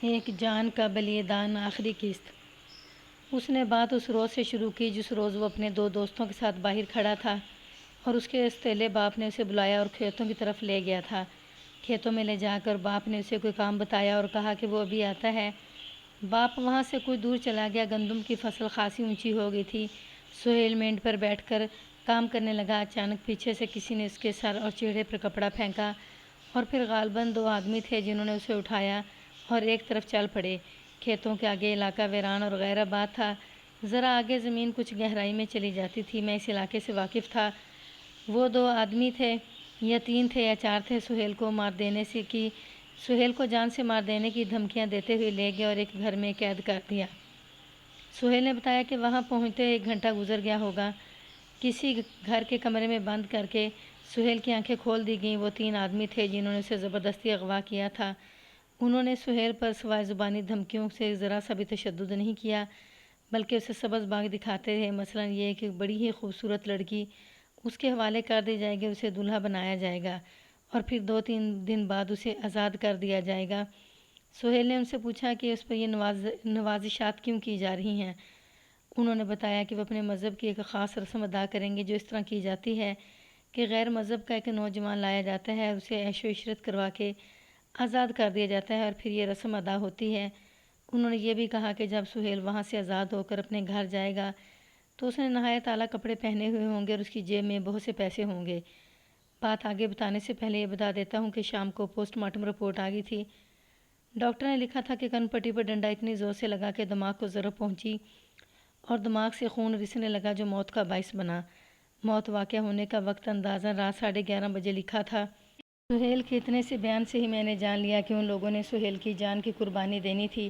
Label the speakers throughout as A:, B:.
A: ایک جان کا بلیدان آخری قسط۔ اس نے بات اس روز سے شروع کی جس روز وہ اپنے دو دوستوں کے ساتھ باہر کھڑا تھا اور اس کے استیلے باپ نے اسے بلایا اور کھیتوں کی طرف لے گیا تھا۔ کھیتوں میں لے جا کر باپ نے اسے کوئی کام بتایا اور کہا کہ وہ ابھی آتا ہے۔ باپ وہاں سے کچھ دور چلا گیا۔ گندم کی فصل خاصی اونچی ہو گئی تھی۔ سہیل مینڈ پر بیٹھ کر کام کرنے لگا۔ اچانک پیچھے سے کسی نے اس کے سر اور چہرے پر کپڑا پھینکا اور پھر غالباً دو آدمی تھے جنہوں نے اسے اٹھایا اور ایک طرف چل پڑے۔ کھیتوں کے آگے علاقہ ویران اور غیر آباد تھا۔ ذرا آگے زمین کچھ گہرائی میں چلی جاتی تھی۔ میں اس علاقے سے واقف تھا۔ وہ دو آدمی تھے یا تین تھے یا چار تھے۔ سہیل کو جان سے مار دینے کی دھمکیاں دیتے ہوئے لے گئے اور ایک گھر میں قید کر دیا۔ سہیل نے بتایا کہ وہاں پہنچتے 1 گھنٹہ گزر گیا ہوگا۔ کسی گھر کے کمرے میں بند کر کے سہیل کی آنکھیں کھول دی گئیں۔ وہ 3 آدمی تھے جنہوں نے اسے زبردستی اغوا کیا تھا۔ انہوں نے سہیل پر سوائے زبانی دھمکیوں سے ذرا سا بھی تشدد نہیں کیا، بلکہ اسے سبز باغ دکھاتے رہے۔ مثلاً یہ کہ بڑی ہی خوبصورت لڑکی اس کے حوالے کر دی جائے گی، اسے دلہا بنایا جائے گا اور پھر 2-3 دن بعد اسے آزاد کر دیا جائے گا۔ سہیل نے ان سے پوچھا کہ اس پر یہ نوازشات کیوں کی جا رہی ہیں۔ انہوں نے بتایا کہ وہ اپنے مذہب کی ایک خاص رسم ادا کریں گے جو اس طرح کی جاتی ہے کہ غیر مذہب کا ایک نوجوان لایا جاتا ہے، اسے عیش و عشرت کروا کے آزاد کر دیا جاتا ہے اور پھر یہ رسم ادا ہوتی ہے۔ انہوں نے یہ بھی کہا کہ جب سہیل وہاں سے آزاد ہو کر اپنے گھر جائے گا تو اس نے نہایت اعلیٰ کپڑے پہنے ہوئے ہوں گے اور اس کی جیب میں بہت سے پیسے ہوں گے۔ بات آگے بتانے سے پہلے یہ بتا دیتا ہوں کہ شام کو پوسٹ مارٹم رپورٹ آ گئی تھی۔ ڈاکٹر نے لکھا تھا کہ کن پٹی پر ڈنڈا اتنی زور سے لگا کہ دماغ کو ضرب پہنچی اور دماغ سے خون رسنے لگا جو موت کا باعث بنا۔ موت واقع ہونے کا وقت اندازاً رات 11:30 بجے لکھا تھا۔ سہیل کے اتنے سے بیان سے ہی میں نے جان لیا کہ ان لوگوں نے سہیل کی جان کی قربانی دینی تھی۔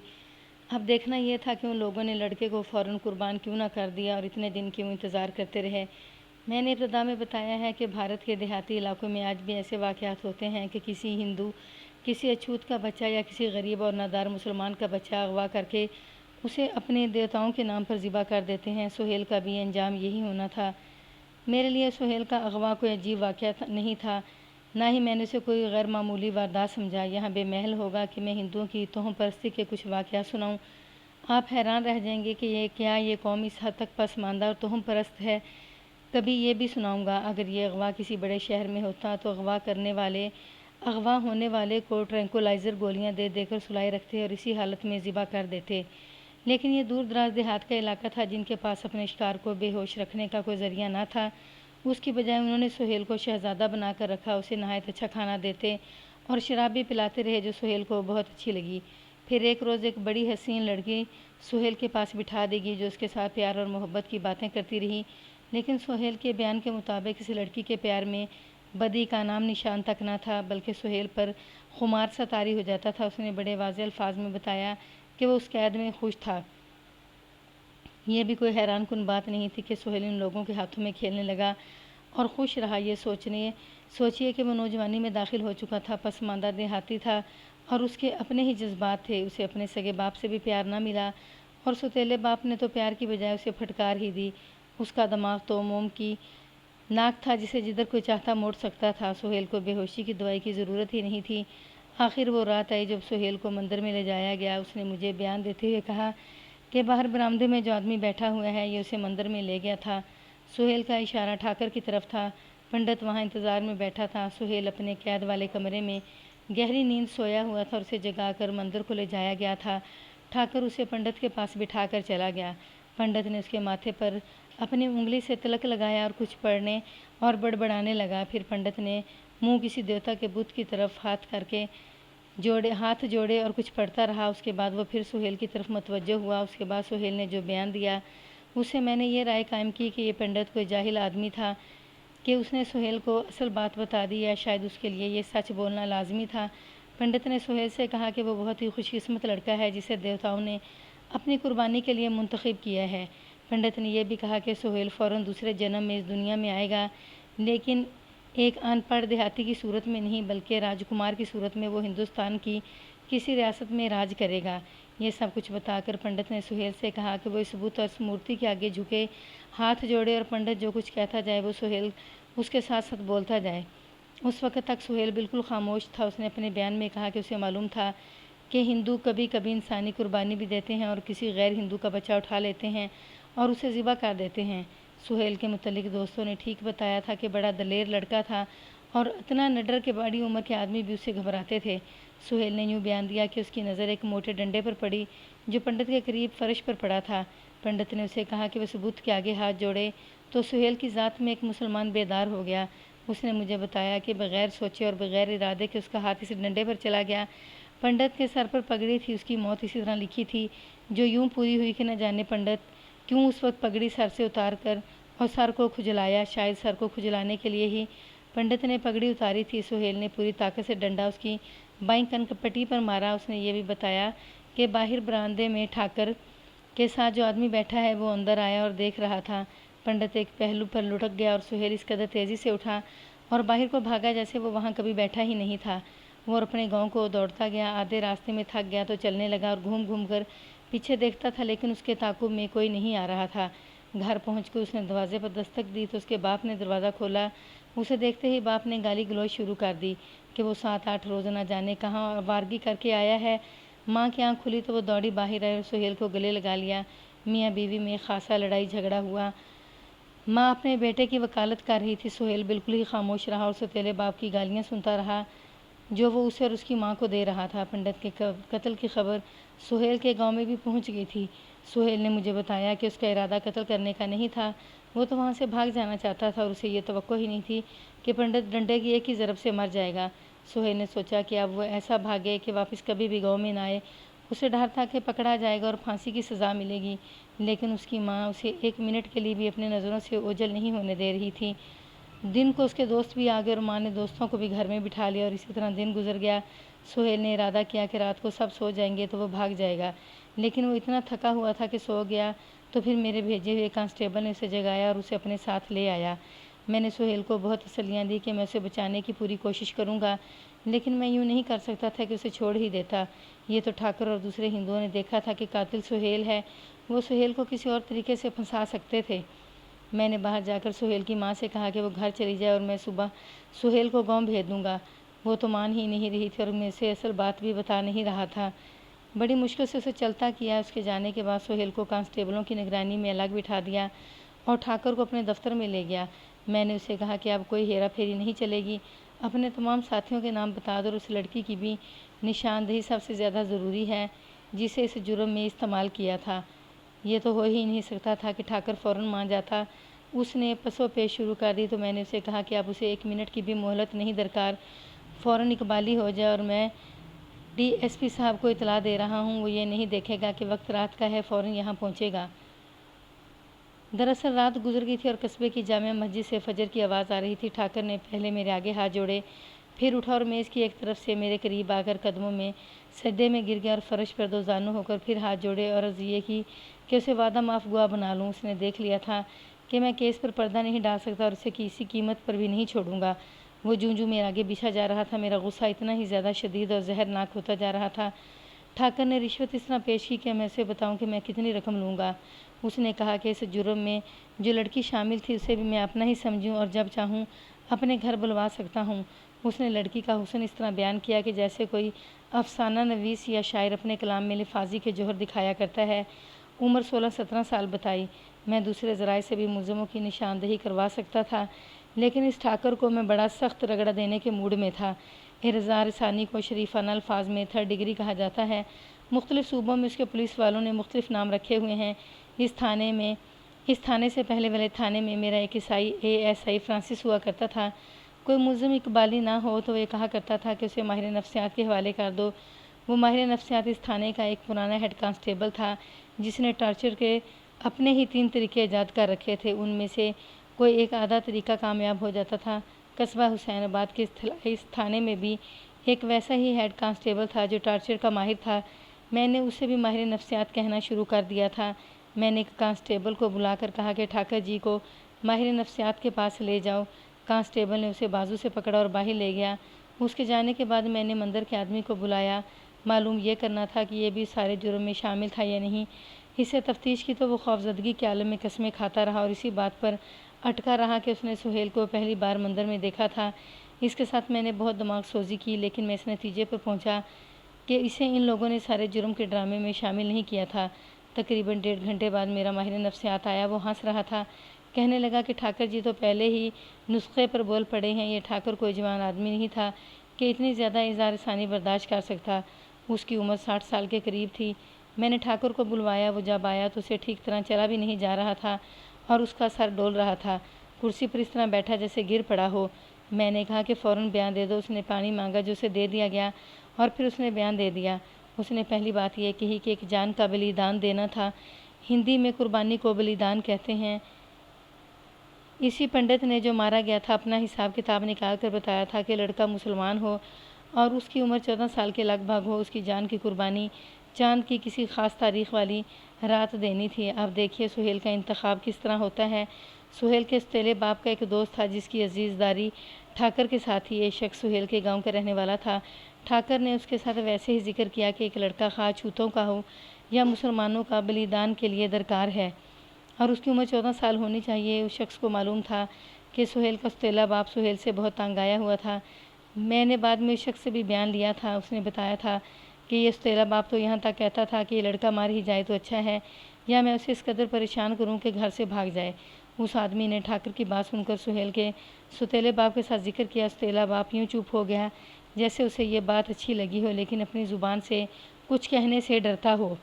A: اب دیکھنا یہ تھا کہ ان لوگوں نے لڑکے کو فوراً قربان کیوں نہ کر دیا اور اتنے دن کیوں انتظار کرتے رہے۔ میں نے ابتدا میں بتایا ہے کہ بھارت کے دیہاتی علاقوں میں آج بھی ایسے واقعات ہوتے ہیں کہ کسی ہندو کسی اچھوت کا بچہ یا کسی غریب اور نادار مسلمان کا بچہ اغوا کر کے اسے اپنے دیوتاؤں کے نام پر ذبح کر دیتے ہیں۔ سہیل کا بھی انجام یہی ہونا تھا۔ میرے لیے سہیل کا اغوا کوئی عجیب واقعہ نہیں تھا، نہ ہی میں نے اسے کوئی غیر معمولی واردات سمجھا۔ یہاں بے محل ہوگا کہ میں ہندوؤں کی توہم پرستی کے کچھ واقعات سناؤں۔ آپ حیران رہ جائیں گے کہ یہ قوم اس حد تک پسماندہ اور توہم پرست ہے۔ کبھی یہ بھی سناؤں گا اگر یہ اغوا کسی بڑے شہر میں ہوتا تو اغوا ہونے والے کو ٹرینکولائزر گولیاں دے دے کر سلائے رکھتے اور اسی حالت میں ذبح کر دیتے۔ لیکن یہ دور دراز دیہات کا علاقہ تھا جن کے پاس اپنے شکار کو بے ہوش رکھنے کا کوئی ذریعہ نہ تھا۔ اس کی بجائے انہوں نے سہیل کو شہزادہ بنا کر رکھا، اسے نہایت اچھا کھانا دیتے اور شراب بھی پلاتے رہے جو سہیل کو بہت اچھی لگی۔ پھر ایک روز ایک بڑی حسین لڑکی سہیل کے پاس بٹھا دی گئی جو اس کے ساتھ پیار اور محبت کی باتیں کرتی رہی، لیکن سہیل کے بیان کے مطابق اس لڑکی کے پیار میں بدی کا نام نشان تک نہ تھا، بلکہ سہیل پر خمار سا طاری ہو جاتا تھا۔ اس نے بڑے واضح الفاظ میں بتایا کہ وہ اس قید میں خوش تھا۔ یہ بھی کوئی حیران کن بات نہیں تھی کہ سہیل ان لوگوں کے ہاتھوں میں کھیلنے لگا اور خوش رہا۔ یہ سوچئے کہ وہ نوجوانی میں داخل ہو چکا تھا، پسماندہ دیہاتی تھا اور اس کے اپنے ہی جذبات تھے۔ اسے اپنے سگے باپ سے بھی پیار نہ ملا اور سوتیلے باپ نے تو پیار کی بجائے اسے پھٹکار ہی دی۔ اس کا دماغ تو موم کی ناک تھا جسے جدھر کوئی چاہتا موڑ سکتا تھا۔ سہیل کو بے ہوشی کی دوائی کی ضرورت ہی نہیں تھی۔ آخر وہ رات آئی جب سہیل کو مندر میں لے جایا گیا۔ اس نے مجھے بیان دیتے ہوئے کہا کہ باہر برآمدے میں جو آدمی بیٹھا ہوا ہے یہ اسے مندر میں لے گیا تھا۔ سہیل کا اشارہ ٹھاکر کی طرف تھا۔ پنڈت وہاں انتظار میں بیٹھا تھا۔ سہیل اپنے قید والے کمرے میں گہری نیند سویا ہوا تھا اور اسے جگا کر مندر کو لے جایا گیا تھا۔ ٹھاکر اسے پنڈت کے پاس بٹھا کر چلا گیا۔ پنڈت نے اس کے ماتھے پر اپنی انگلی سے تلک لگایا اور کچھ پڑھنے اور بڑبڑانے لگا۔ پھر پنڈت نے منہ کسی دیوتا کے بت کی طرف ہاتھ جوڑے اور کچھ پڑھتا رہا۔ اس کے بعد وہ پھر سہیل کی طرف متوجہ ہوا۔ اس کے بعد سہیل نے جو بیان دیا اس سے میں نے یہ رائے قائم کی کہ یہ پنڈت کوئی جاہل آدمی تھا کہ اس نے سہیل کو اصل بات بتا دی، یا شاید اس کے لیے یہ سچ بولنا لازمی تھا۔ پنڈت نے سہیل سے کہا کہ وہ بہت ہی خوش قسمت لڑکا ہے جسے دیوتاؤں نے اپنی قربانی کے لیے منتخب کیا ہے۔ پنڈت نے یہ بھی کہا کہ سہیل فوراً دوسرے جنم میں اس دنیا میں آئے گا، لیکن ایک ان پڑھ دیہاتی کی صورت میں نہیں بلکہ راجکمار کی صورت میں۔ وہ ہندوستان کی کسی ریاست میں راج کرے گا۔ یہ سب کچھ بتا کر پنڈت نے سہیل سے کہا کہ وہ اس بت اور اس مورتی کے آگے جھکے، ہاتھ جوڑے اور پنڈت جو کچھ کہتا جائے وہ سہیل اس کے ساتھ ساتھ بولتا جائے۔ اس وقت تک سہیل بالکل خاموش تھا۔ اس نے اپنے بیان میں کہا کہ اسے معلوم تھا کہ ہندو کبھی کبھی انسانی قربانی بھی دیتے ہیں اور کسی غیر ہندو کا بچہ اٹھا لیتے ہیں اور اسے ذبح کر دیتے ہیں۔ سہیل کے متعلق دوستوں نے ٹھیک بتایا تھا کہ بڑا دلیر لڑکا تھا اور اتنا نڈر کہ بڑی عمر کے آدمی بھی اسے گھبراتے تھے۔ سہیل نے یوں بیان دیا کہ اس کی نظر ایک موٹے ڈنڈے پر پڑی جو پنڈت کے قریب فرش پر پڑا تھا۔ پنڈت نے اسے کہا کہ وہ ثبوت کے آگے ہاتھ جوڑے تو سہیل کی ذات میں ایک مسلمان بیدار ہو گیا۔ اس نے مجھے بتایا کہ بغیر سوچے اور بغیر ارادے کہ اس کا ہاتھ اس ڈنڈے پر چلا گیا۔ پنڈت کے سر پر پگڑی تھی، اس کی موت اسی طرح لکھی تھی جو یوں پوری ہوئی کہ نہ جانے پنڈت کیوں اس وقت پگڑی سر سے اتار کر اور سر کو کھجلایا۔ شاید سر کو کھجلانے کے لیے ہی پنڈت نے پگڑی اتاری تھی۔ سہیل نے پوری طاقت سے ڈنڈا اس کی بائیں کن پٹی پر مارا۔ اس نے یہ بھی بتایا کہ باہر برآمدے میں ٹھاکر کے ساتھ جو آدمی بیٹھا ہے وہ اندر آیا اور دیکھ رہا تھا۔ پنڈت ایک پہلو پر لٹک گیا اور سہیل اس قدر تیزی سے اٹھا اور باہر کو بھاگا جیسے وہ وہاں کبھی بیٹھا ہی نہیں تھا۔ وہ اپنے گاؤں کو دوڑتا گیا، آدھے راستے میں تھک گیا تو چلنے لگا اور گھوم گھوم کر پیچھے دیکھتا تھا لیکن اس کے تعاقب میں کوئی نہیں آ رہا تھا۔ گھر پہنچ کر اس نے دروازے پر دستک دی تو اس کے باپ نے دروازہ کھولا۔ اسے دیکھتے ہی باپ نے گالی گلوچ شروع کر دی کہ وہ 7-8 روز نہ جانے کہاں آوارگی کر کے آیا ہے۔ ماں کی آنکھ کھلی تو وہ دوڑی باہر آئی اور سہیل کو گلے لگا لیا۔ میاں بیوی میں خاصا لڑائی جھگڑا ہوا۔ ماں اپنے بیٹے کی وکالت کر رہی تھی۔ سہیل بالکل ہی خاموش رہا اور سوتیلے باپ کی گالیاں سنتا رہا جو وہ اسے اور اس کی ماں کو دے رہا تھا۔ پنڈت کے قتل کی خبر سہیل کے گاؤں میں بھی پہنچ گئی تھی۔ سہیل نے مجھے بتایا کہ اس کا ارادہ قتل کرنے کا نہیں تھا، وہ تو وہاں سے بھاگ جانا چاہتا تھا اور اسے یہ توقع ہی نہیں تھی کہ پنڈت ڈنڈے کی ایک ہی ضرب سے مر جائے گا۔ سہیل نے سوچا کہ اب وہ ایسا بھاگے کہ واپس کبھی بھی گاؤں میں نہ آئے۔ اسے ڈر تھا کہ پکڑا جائے گا اور پھانسی کی سزا ملے گی، لیکن اس کی ماں اسے ایک منٹ کے لیے بھی اپنے نظروں سے اوجھل نہیں ہونے دے رہی تھی۔ دن کو اس کے دوست بھی آ گئے اور ماں نے دوستوں کو بھی گھر میں بٹھا لیا اور اسی طرح دن گزر گیا۔ سہیل نے ارادہ کیا کہ رات کو سب سو جائیں گے تو وہ بھاگ جائے گا، لیکن وہ اتنا تھکا ہوا تھا کہ سو گیا تو پھر میرے بھیجے ہوئے کانسٹیبل نے اسے جگایا اور اسے اپنے ساتھ لے آیا۔ میں نے سہیل کو بہت تسلیاں دی کہ میں اسے بچانے کی پوری کوشش کروں گا، لیکن میں یوں نہیں کر سکتا تھا کہ اسے چھوڑ ہی دیتا۔ یہ تو ٹھاکر اور دوسرے ہندوؤں نے دیکھا تھا کہ قاتل سہیل ہے، وہ سہیل کو کسی اور طریقے سے پھنسا سکتے تھے۔ میں نے باہر جا کر سہیل کی ماں سے کہا کہ وہ گھر چلی جائے اور میں صبح سہیل کو گاؤں بھیج دوں گا۔ وہ تو مان ہی نہیں رہی تھی اور میں سے اصل بات بھی بتا نہیں رہا تھا۔ بڑی مشکل سے اسے چلتا کیا۔ اس کے جانے کے بعد سہیل کو کانسٹیبلوں کی نگرانی میں الگ بٹھا دیا اور ٹھاکر کو اپنے دفتر میں لے گیا۔ میں نے اسے کہا کہ اب کوئی ہیرا پھیری نہیں چلے گی، اپنے تمام ساتھیوں کے نام بتا دو اور اس لڑکی کی بھی نشاندہی سب سے زیادہ ضروری ہے جسے اس جرم میں استعمال کیا تھا۔ یہ تو ہو ہی نہیں سکتا تھا کہ ٹھاکر فوراً مان جاتا۔ اس نے پس و پیش شروع کر دی تو میں نے اسے کہا کہ اب اسے 1 منٹ کی بھی مہلت نہیں درکار، فوراً اقبالی ہو جائے اور میں ڈی ایس پی صاحب کو اطلاع دے رہا ہوں، وہ یہ نہیں دیکھے گا کہ وقت رات کا ہے، فوراً یہاں پہنچے گا۔ دراصل رات گزر گئی تھی اور قصبے کی جامع مسجد سے فجر کی آواز آ رہی تھی۔ ٹھاکر نے پہلے میرے آگے ہاتھ جوڑے، پھر اٹھا اور میز کی ایک طرف سے میرے قریب آ کر قدموں میں سجدے میں گر گیا اور فرش پر 2 زانو ہو کر پھر ہاتھ جوڑے اور عرض یہ کی کہ اسے وعدہ معاف گواہ بنا لوں۔ اس نے دیکھ لیا تھا کہ میں کیس پر پردہ نہیں ڈال سکتا اور اسے کسی قیمت پر بھی نہیں چھوڑوں گا۔ وہ جوں جوں میرے آگے بچھا جا رہا تھا، میرا غصہ اتنا ہی زیادہ شدید اور زہرناک ہوتا جا رہا تھا۔ ٹھاکر نے رشوت اس طرح پیش کی کہ میں اسے بتاؤں کہ میں کتنی رقم لوں گا۔ اس نے کہا کہ اس جرم میں جو لڑکی شامل تھی اسے بھی میں اپنا ہی سمجھوں اور جب چاہوں اپنے گھر بلوا سکتا ہوں۔ اس نے لڑکی کا حسن اس طرح بیان کیا کہ جیسے کوئی افسانہ نویس یا شاعر اپنے کلام میں لفاظی کے جوہر دکھایا کرتا ہے۔ عمر 16-17 سال بتائی۔ میں دوسرے ذرائع سے بھی ملزموں کی نشاندہی کروا سکتا تھا، لیکن اس ٹھاکر کو میں بڑا سخت رگڑا دینے کے موڈ میں تھا۔ ارزا رسانی کو شریفانہ الفاظ میں 3rd ڈگری کہا جاتا ہے۔ مختلف صوبوں میں اس کے پولیس والوں نے مختلف نام رکھے ہوئے ہیں۔ اس تھانے سے پہلے والے تھانے میں میرا ایک ASI فرانسس ہوا کرتا تھا۔ کوئی ملزم اقبالی نہ ہو تو وہ یہ کہا کرتا تھا کہ اسے ماہر نفسیات کے حوالے کر دو۔ وہ ماہر نفسیات اس تھانے کا ایک پرانا ہیڈ کانسٹیبل تھا جس نے ٹارچر کے اپنے ہی 3 طریقے ایجاد کر رکھے تھے۔ ان میں سے کوئی ایک آدھا طریقہ کامیاب ہو جاتا تھا۔ قصبہ حسین آباد کے اس تھانے میں بھی ایک ویسا ہی ہیڈ کانسٹیبل تھا جو ٹارچر کا ماہر تھا۔ میں نے اسے بھی ماہر نفسیات کہنا شروع کر دیا تھا۔ میں نے ایک کانسٹیبل کو بلا کر کہا کہ ٹھاکر جی کو ماہر نفسیات کے پاس لے جاؤ۔ کانسٹیبل نے اسے بازو سے پکڑا اور باہر لے گیا۔ اس کے جانے کے بعد میں نے مندر کے آدمی کو بلایا۔ معلوم یہ کرنا تھا کہ یہ بھی سارے جرم میں شامل تھا یا نہیں۔ اس سے تفتیش کی تو وہ خوفزدگی کے عالم میں قسمیں کھاتا رہا اور اسی بات پر اٹکا رہا کہ اس نے سہیل کو پہلی بار مندر میں دیکھا تھا۔ اس کے ساتھ میں نے بہت دماغ سوزی کی، لیکن میں اس نتیجے پر پہنچا کہ اسے ان لوگوں نے سارے جرم کے ڈرامے میں شامل نہیں کیا تھا۔ تقریباً 1.5 گھنٹے بعد میرا ماہر نفسیات آیا۔ وہ ہنس رہا تھا، کہنے لگا کہ ٹھاکر جی تو پہلے ہی نسخے پر بول پڑے ہیں۔ یہ ٹھاکر کوئی جوان آدمی نہیں تھا کہ اتنی زیادہ اظہار ثانی برداشت کر سکتا۔ اس کی عمر 60 سال کے قریب تھی۔ میں نے ٹھاکر کو بلوایا۔ وہ جب آیا تو اسے ٹھیک طرح چلا بھی نہیں جا رہا تھا اور اس کا سر ڈول رہا تھا، کرسی پر اس طرح بیٹھا جیسے گر پڑا ہو۔ میں نے کہا کہ فوراً بیان دے دو۔ اس نے پانی مانگا جو اسے دے دیا گیا اور پھر اس نے بیان دے دیا۔ اس نے پہلی بات یہ کہی کہ ایک جان کا بلیدان دینا تھا۔ ہندی میں قربانی کو بلیدان کہتے ہیں۔ اسی پنڈت نے جو مارا گیا تھا اپنا حساب کتاب نکال کر بتایا تھا کہ لڑکا مسلمان ہو اور اس کی عمر 14 سال کے لگ بھگ ہو۔ اس کی جان کی قربانی چاند کی کسی خاص تاریخ والی رات دینی تھی۔ اب دیکھیے سہیل کا انتخاب کس طرح ہوتا ہے۔ سہیل کے سوتیلے باپ کا ایک دوست تھا جس کی عزیز داری ٹھاکر کے ساتھ تھی۔ یہ شخص سہیل کے گاؤں کا رہنے والا تھا۔ ٹھاکر نے اس کے ساتھ ویسے ہی ذکر کیا کہ ایک لڑکا خواہ چھوتوں کا ہو یا مسلمانوں کا بلیدان کے لیے درکار ہے اور اس کی عمر 14 سال ہونی چاہیے۔ اس شخص کو معلوم تھا کہ سہیل کا سوتیلا باپ سہیل سے بہت تنگ آیا ہوا تھا۔ میں نے بعد میں اس شخص سے بھی بیان لیا تھا۔ اس نے بتایا تھا کہ یہ سوتیلا باپ تو یہاں تک کہتا تھا کہ یہ لڑکا مار ہی جائے تو اچھا ہے یا میں اسے اس قدر پریشان کروں کہ گھر سے بھاگ جائے۔ اس آدمی نے ٹھاکر کی بات سن کر سہیل کے سوتیلے باپ کے ساتھ ذکر کیا۔ سوتیلا باپ یوں چپ ہو گیا جیسے اسے یہ بات اچھی لگی ہو لیکن اپنی زبان سے کچھ کہنے سے ڈرتا ہو۔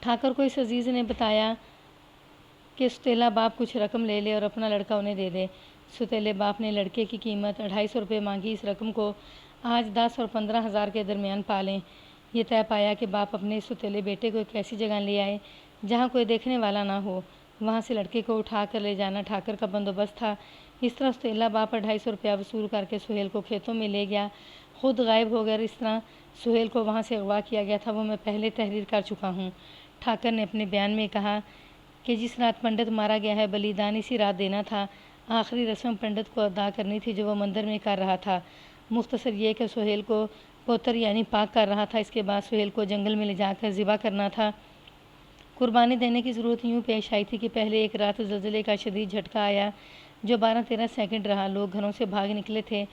A: ٹھاکر کو اس عزیز نے بتایا کہ سوتیلا باپ کچھ رقم لے لے اور اپنا لڑکا انہیں دے دے۔ سوتیلے باپ نے لڑکے کی قیمت 250 روپے مانگی۔ اس رقم کو آج 10 اور 15 ہزار کے درمیان پالیں۔ یہ طے پایا کہ باپ اپنے سوتیلے بیٹے کو ایک ایسی جگہ لے آئے جہاں کوئی دیکھنے والا نہ ہو۔ وہاں سے لڑکے کو اٹھا کر لے جانا ٹھاکر کا بندوبست تھا۔ اس طرح سوتیلا باپ 250 روپیہ وصول کر کے سہیل کو کھیتوں میں لے گیا، خود غائب ہو گیا اور اس طرح سہیل کو وہاں سے اغوا کیا گیا تھا وہ میں پہلے تحریر کر چکا ہوں۔ ٹھاکر نے اپنے بیان میں کہا کہ جس رات پنڈت مارا گیا ہے بلیدان اسی رات دینا تھا۔ آخری رسم پنڈت کو ادا کرنی تھی جو وہ مندر میں کر رہا تھا۔ مختصر یہ کہ سہیل کو پوتر یعنی پاک کر رہا تھا۔ اس کے بعد سہیل کو جنگل میں لے جا کر ذبح کرنا تھا۔ قربانی دینے کی ضرورت یوں پیش آئی تھی کہ پہلے ایک رات زلزلے کا شدید جھٹکا آیا جو 12-13 سیکنڈ رہا۔ لوگ گھروں سے بھاگ نکلے تھے۔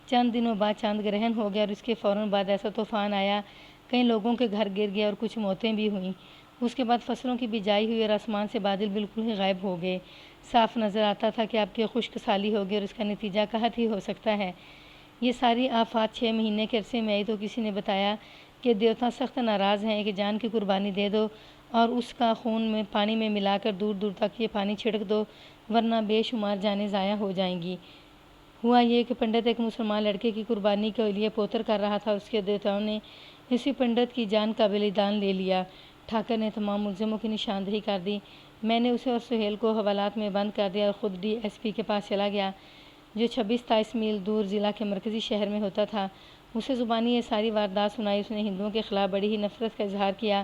A: چند دنوں بعد چاند گرہن ہو گیا اور اس کے فوراً بعد ایسا طوفان آیا کئی لوگوں کے گھر گر گئے اور کچھ موتیں بھی ہوئیں۔ اس کے بعد فصلوں کی بجائی ہوئی اور آسمان سے بادل بالکل ہی غائب ہو گئے۔ صاف نظر آتا تھا کہ اب کی خشک سالی ہوگی اور اس کا نتیجہ قحط ہی ہو سکتا ہے۔ یہ ساری آفات 6 مہینے کے عرصے میں آئی تو کسی نے بتایا کہ دیوتا سخت ناراض ہیں کہ جان کی قربانی دے دو اور اس کا خون میں پانی میں ملا کر دور دور تک یہ پانی چھڑک دو ورنہ بے شمار جانیں ضائع ہو جائیں گی۔ ہوا یہ کہ پنڈت ایک مسلمان لڑکے کی قربانی کے لیے پوتر کر رہا تھا۔ اس کے دیوتاؤں نے اسی پنڈت کی جان کا بلیدان لے لیا۔ ٹھاکر نے تمام ملزموں کی نشاندہی کر دی۔ میں نے اسے اور سہیل کو حوالات میں بند کر دیا اور خود ڈی ایس پی کے پاس چلا گیا جو 26-27 میل دور ضلع کے مرکزی شہر میں ہوتا تھا۔ اسے زبانی یہ ساری واردات سنائی۔ اس نے ہندوؤں کے خلاف بڑی ہی نفرت کا اظہار کیا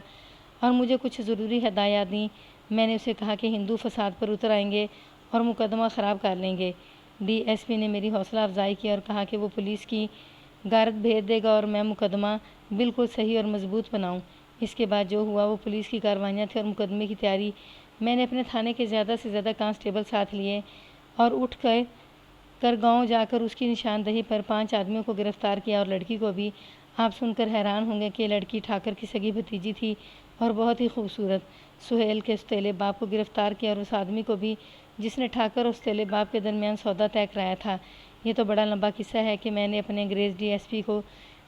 A: اور مجھے کچھ ضروری ہدایات دیں۔ میں نے اسے کہا کہ ہندو فساد پر اتر آئیں گے اور مقدمہ خراب کر لیں گے۔ ڈی ایس پی نے میری حوصلہ افزائی کی اور کہا کہ وہ پولیس کی غارت بھیج دے گا اور میں مقدمہ بالکل صحیح اور مضبوط بناؤں۔ اس کے بعد جو ہوا وہ پولیس کی کارروائیاں تھیں اور مقدمے کی تیاری۔ میں نے اپنے تھانے کے زیادہ سے زیادہ کانسٹیبل ساتھ لیے اور اٹھ کر گاؤں جا کر اس کی نشاندہی پر 5 آدمیوں کو گرفتار کیا اور لڑکی کو بھی۔ آپ سن کر حیران ہوں گے کہ یہ لڑکی ٹھاکر کی سگی بھتیجی تھی اور بہت ہی خوبصورت۔ سہیل کے سوتیلے باپ کو گرفتار کیا اور اس آدمی کو بھی جس نے ٹھاکر اور سوتیلے باپ کے درمیان سودا طے کرایا تھا۔ یہ تو بڑا لمبا قصہ ہے کہ میں نے اپنے انگریز ڈی ایس پی کو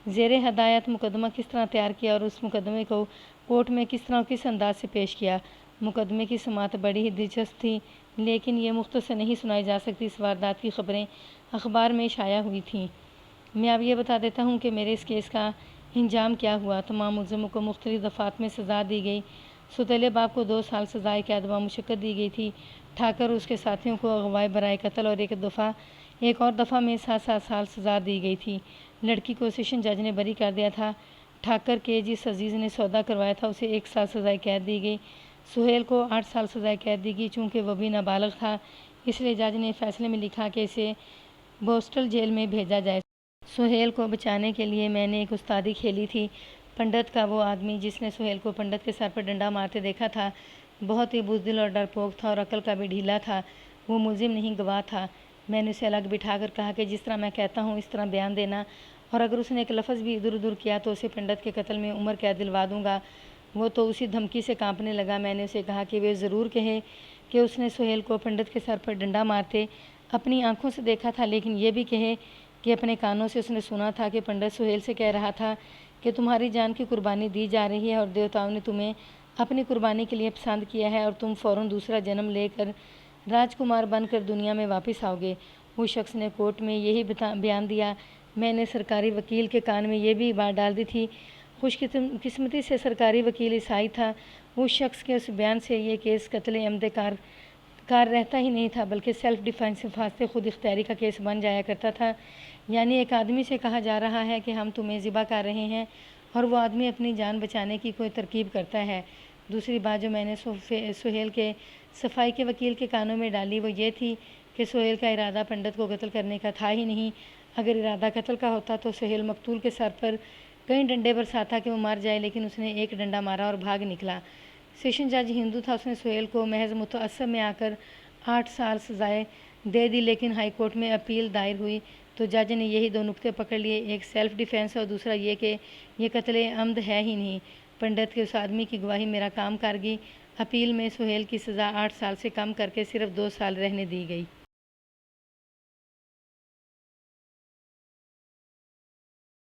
A: زیر ہدایت مقدمہ کس طرح تیار کیا اور اس مقدمے کو کورٹ میں کس طرح اور کس انداز سے پیش کیا۔ مقدمے کی سماعت بڑی ہی دلچسپ تھی لیکن یہ مختصر نہیں سنائی جا سکتی۔ اس واردات کی خبریں اخبار میں شائع ہوئی تھیں۔ میں اب یہ بتا دیتا ہوں کہ میرے اس کیس کا انجام کیا ہوا۔ تمام ملزموں کو مختلف دفعات میں سزا دی گئی۔ سوتیلے باپ کو 2 سال سزائے قید و مشقت دی گئی تھی۔ ٹھاکر اور اس کے ساتھیوں کو اغواء برائے قتل اور ایک اور دفعہ میں 7-7 سال سزا دی گئی تھی۔ لڑکی کو سیشن جج نے بری کر دیا تھا۔ ٹھاکر کے جس عزیز نے سودا کروایا تھا اسے 1 سال سزائے قید دی گئی۔ سہیل کو 8 سال سزائے قید دی گئی۔ چونکہ وہ بھی نابالغ تھا اس لیے جج نے فیصلے میں لکھا کہ اسے بوسٹل جیل میں بھیجا جائے۔ سہیل کو بچانے کے لیے میں نے ایک استادی کھیلی تھی۔ پنڈت کا وہ آدمی جس نے سہیل کو پنڈت کے سر پر ڈنڈا مارتے دیکھا تھا بہت ہی بزدل اور ڈرپوک تھا اور عقل کا بھی ڈھیلا تھا۔ وہ ملزم نہیں گواہ تھا۔ میں نے اسے الگ بٹھا کر کہا کہ جس طرح میں کہتا ہوں اس طرح بیان دینا اور اگر اس نے ایک لفظ بھی ادھر ادھر کیا تو اسے پنڈت کے قتل میں عمر قید دلوا دوں گا۔ وہ تو اسی دھمکی سے کانپنے لگا۔ میں نے اسے کہا کہ وہ ضرور کہے کہ اس نے سہیل کو پنڈت کے سر پر ڈنڈا مارتے اپنی آنکھوں سے دیکھا تھا، لیکن یہ بھی کہے کہ اپنے کانوں سے اس نے سنا تھا کہ پنڈت سہیل سے کہہ رہا تھا کہ تمہاری جان کی قربانی دی جا رہی ہے اور دیوتاؤں نے تمہیں اپنی قربانی کے لیے پسند کیا ہے اور تم فوراً دوسرا جنم لے کر راجکمار بن کر دنیا میں واپس آؤ گے۔ اس شخص نے کورٹ میں یہی بیان دیا۔ میں نے سرکاری وکیل کے کان میں یہ بھی بات ڈال دی تھی۔ خوش قسمتی سے سرکاری وکیل عیسائی تھا۔ اس شخص کے اس بیان سے یہ کیس قتل عمد کار رہتا ہی نہیں تھا، بلکہ سیلف ڈیفینس فاسد خود اختیاری کا کیس بن جایا کرتا تھا۔ یعنی ایک آدمی سے کہا جا رہا ہے کہ ہم تمہیں ذبح کر رہے ہیں اور وہ آدمی اپنی جان بچانے کی کوئی ترکیب کرتا ہے۔ دوسری بات جو میں نے سہیل کے صفائی کے وکیل کے کانوں میں ڈالی وہ یہ تھی کہ سہیل کا ارادہ پنڈت کو قتل کرنے کا تھا ہی نہیں۔ اگر ارادہ قتل کا ہوتا تو سہیل مقتول کے سر پر کئی ڈنڈے برساتا کہ وہ مر جائے، لیکن اس نے ایک ڈنڈا مارا اور بھاگ نکلا۔ سیشن جج ہندو تھا، اس نے سہیل کو محض متعصب میں آ کر 8 سال سزائے دے دی، لیکن ہائی کورٹ میں اپیل دائر ہوئی تو جج نے یہی 2 نقطے پکڑ لیے، ایک سیلف ڈیفینس اور دوسرا یہ کہ یہ قتل عمد ہے ہی نہیں۔ پنڈت کے اس آدمی کی گواہی میرا کام کر گئی۔ اپیل میں سہیل کی سزا 8 سال سے کم کر کے صرف 2 سال رہنے دی گئی۔